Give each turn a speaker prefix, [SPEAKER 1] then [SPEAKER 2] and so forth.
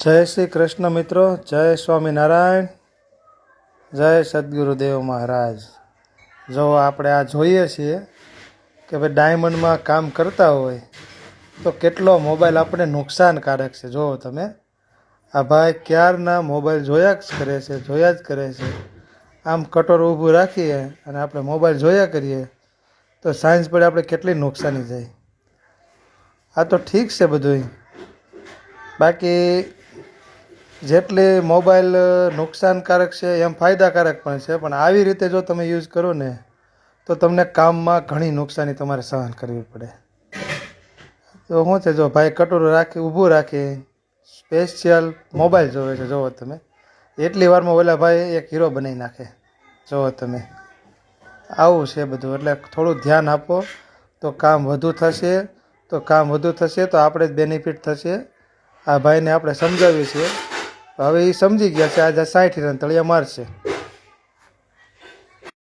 [SPEAKER 1] જય શ્રી કૃષ્ણ મિત્રો, જય સ્વામિનારાયણ, જય સદગુરુદેવ મહારાજ। જો આપણે આ જોઈએ છીએ કે ભાઈ ડાયમંડમાં કામ કરતા હોય તો કેટલો મોબાઈલ આપણે નુકસાનકારક છે। જુઓ તમે, આ ભાઈ ક્યારના મોબાઈલ જોયા જ કરે છે। આમ કટોરું ઊભું રાખીએ અને આપણે મોબાઈલ જોયા કરીએ તો સાંજ પડે આપણે કેટલી નુકસાની જાય। આ તો ઠીક છે બધું, બાકી જેટલી મોબાઈલ નુકસાનકારક છે એમ ફાયદાકારક પણ છે, પણ આવી રીતે જો તમે યુઝ કરો ને તો તમને કામમાં ઘણી નુકસાની તમારે સહન કરવી પડે। તો શું છે, જો ભાઈ કટોરું ઊભું રાખી સ્પેશિયલ મોબાઈલ જોવે છે, જુઓ તમે, એટલી વારમાં ઓલા ભાઈ એક હીરો બનાવી નાખે। જુઓ તમે, આવું છે બધું। એટલે થોડું ધ્યાન આપો તો કામ વધુ થશે, તો આપણે જ બેનિફિટ થશે। આ ભાઈને આપણે સમજાવીએ છીએ, હવે એ સમજી ગયા છે। આજે 60 રન તળિયા મારશે।